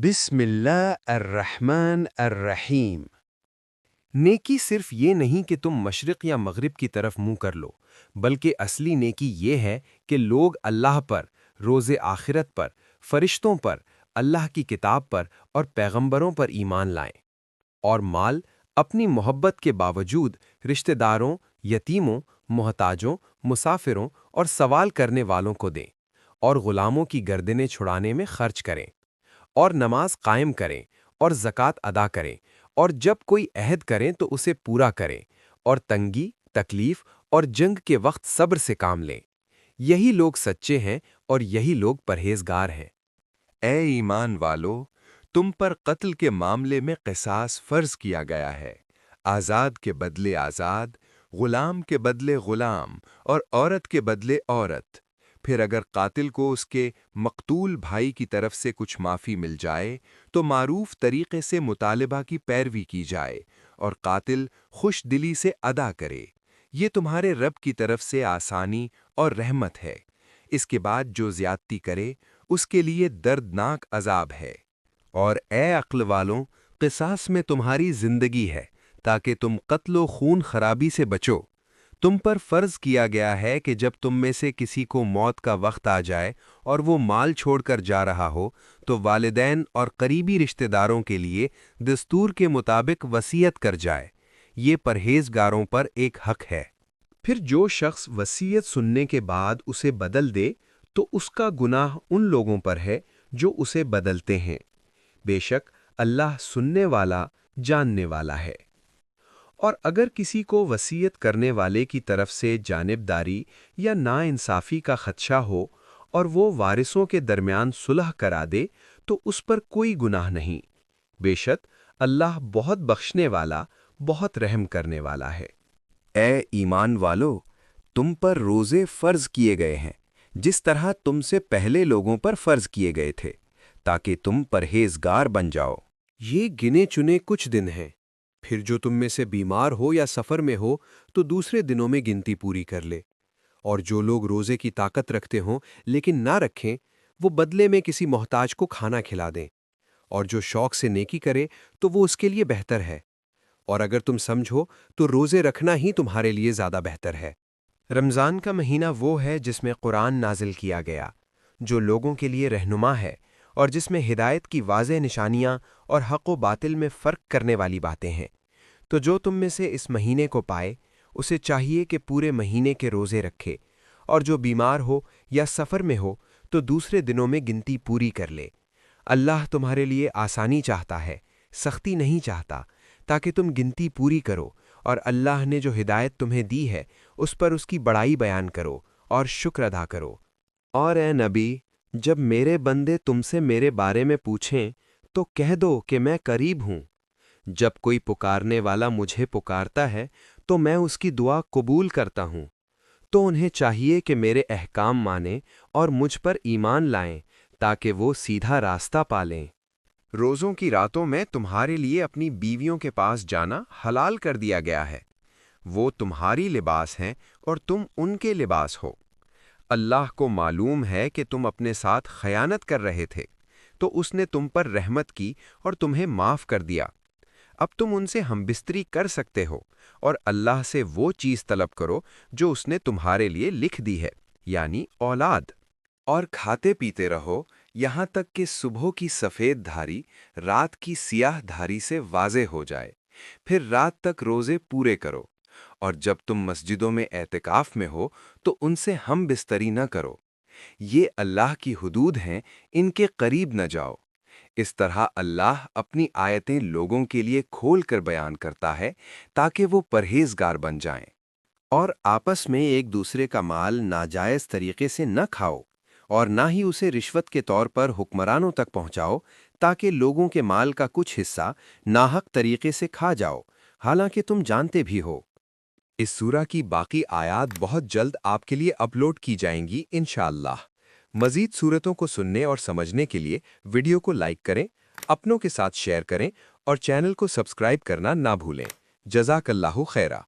بسم اللہ الرحمن الرحیم۔ نیکی صرف یہ نہیں کہ تم مشرق یا مغرب کی طرف منہ کر لو، بلکہ اصلی نیکی یہ ہے کہ لوگ اللہ پر، روز آخرت پر، فرشتوں پر، اللہ کی کتاب پر اور پیغمبروں پر ایمان لائیں، اور مال اپنی محبت کے باوجود رشتہ داروں، یتیموں، محتاجوں، مسافروں اور سوال کرنے والوں کو دیں، اور غلاموں کی گردنیں چھڑانے میں خرچ کریں، اور نماز قائم کریں اور زکوٰۃ ادا کریں، اور جب کوئی عہد کریں تو اسے پورا کریں، اور تنگی، تکلیف اور جنگ کے وقت صبر سے کام لیں۔ یہی لوگ سچے ہیں اور یہی لوگ پرہیزگار ہیں۔ اے ایمان والو، تم پر قتل کے معاملے میں قصاص فرض کیا گیا ہے۔ آزاد کے بدلے آزاد، غلام کے بدلے غلام، اور عورت کے بدلے عورت۔ پھر اگر قاتل کو اس کے مقتول بھائی کی طرف سے کچھ معافی مل جائے تو معروف طریقے سے مطالبہ کی پیروی کی جائے اور قاتل خوش دلی سے ادا کرے۔ یہ تمہارے رب کی طرف سے آسانی اور رحمت ہے۔ اس کے بعد جو زیادتی کرے اس کے لیے دردناک عذاب ہے۔ اور اے عقل والوں، قصاص میں تمہاری زندگی ہے تاکہ تم قتل و خون خرابی سے بچو۔ تم پر فرض کیا گیا ہے کہ جب تم میں سے کسی کو موت کا وقت آ جائے اور وہ مال چھوڑ کر جا رہا ہو تو والدین اور قریبی رشتہ داروں کے لیے دستور کے مطابق وصیت کر جائے۔ یہ پرہیزگاروں پر ایک حق ہے۔ پھر جو شخص وصیت سننے کے بعد اسے بدل دے تو اس کا گناہ ان لوگوں پر ہے جو اسے بدلتے ہیں۔ بے شک اللہ سننے والا، جاننے والا ہے۔ اور اگر کسی کو وصیت کرنے والے کی طرف سے جانبداری یا ناانصافی کا خدشہ ہو اور وہ وارثوں کے درمیان صلح کرا دے تو اس پر کوئی گناہ نہیں۔ بے شک اللہ بہت بخشنے والا، بہت رحم کرنے والا ہے۔ اے ایمان والو، تم پر روزے فرض کیے گئے ہیں جس طرح تم سے پہلے لوگوں پر فرض کیے گئے تھے تاکہ تم پرہیزگار بن جاؤ۔ یہ گنے چنے کچھ دن ہیں، پھر جو تم میں سے بیمار ہو یا سفر میں ہو تو دوسرے دنوں میں گنتی پوری کر لے۔ اور جو لوگ روزے کی طاقت رکھتے ہوں لیکن نہ رکھیں، وہ بدلے میں کسی محتاج کو کھانا کھلا دیں۔ اور جو شوق سے نیکی کرے تو وہ اس کے لیے بہتر ہے۔ اور اگر تم سمجھو تو روزے رکھنا ہی تمہارے لیے زیادہ بہتر ہے۔ رمضان کا مہینہ وہ ہے جس میں قرآن نازل کیا گیا، جو لوگوں کے لیے رہنما ہے اور جس میں ہدایت کی واضح نشانیاں اور حق و باطل میں فرق کرنے والی باتیں ہیں۔ تو جو تم میں سے اس مہینے کو پائے اسے چاہیے کہ پورے مہینے کے روزے رکھے، اور جو بیمار ہو یا سفر میں ہو تو دوسرے دنوں میں گنتی پوری کر لے۔ اللہ تمہارے لیے آسانی چاہتا ہے، سختی نہیں چاہتا، تاکہ تم گنتی پوری کرو، اور اللہ نے جو ہدایت تمہیں دی ہے اس پر اس کی بڑائی بیان کرو اور شکر ادا کرو۔ اور اے نبی، جب میرے بندے تم سے میرے بارے میں پوچھیں تو کہہ دو کہ میں قریب ہوں۔ جب کوئی پکارنے والا مجھے پکارتا ہے تو میں اس کی دعا قبول کرتا ہوں۔ تو انہیں چاہیے کہ میرے احکام مانیں اور مجھ پر ایمان لائیں تاکہ وہ سیدھا راستہ پالیں۔ روزوں کی راتوں میں تمہارے لیے اپنی بیویوں کے پاس جانا حلال کر دیا گیا ہے۔ وہ تمہاری لباس ہیں اور تم ان کے لباس ہو۔ اللہ کو معلوم ہے کہ تم اپنے ساتھ خیانت کر رہے تھے، تو اس نے تم پر رحمت کی اور تمہیں معاف کر دیا۔ اب تم ان سے ہم بستری کر سکتے ہو، اور اللہ سے وہ چیز طلب کرو جو اس نے تمہارے لیے لکھ دی ہے، یعنی اولاد۔ اور کھاتے پیتے رہو یہاں تک کہ صبح کی سفید دھاری رات کی سیاہ دھاری سے واضح ہو جائے، پھر رات تک روزے پورے کرو۔ اور جب تم مسجدوں میں اعتکاف میں ہو تو ان سے ہم بستری نہ کرو۔ یہ اللہ کی حدود ہیں، ان کے قریب نہ جاؤ۔ اس طرح اللہ اپنی آیتیں لوگوں کے لیے کھول کر بیان کرتا ہے تاکہ وہ پرہیزگار بن جائیں۔ اور آپس میں ایک دوسرے کا مال ناجائز طریقے سے نہ کھاؤ، اور نہ ہی اسے رشوت کے طور پر حکمرانوں تک پہنچاؤ تاکہ لوگوں کے مال کا کچھ حصہ ناحق طریقے سے کھا جاؤ، حالانکہ تم جانتے بھی ہو۔ اس سورہ کی باقی آیات بہت جلد آپ کے لیے اپلوڈ کی جائیں گی انشاءاللہ۔ مزید سورتوں کو سننے اور سمجھنے کے لیے ویڈیو کو لائک کریں، اپنوں کے ساتھ شیئر کریں اور چینل کو سبسکرائب کرنا نہ بھولیں۔ جزاک اللہ خیرہ۔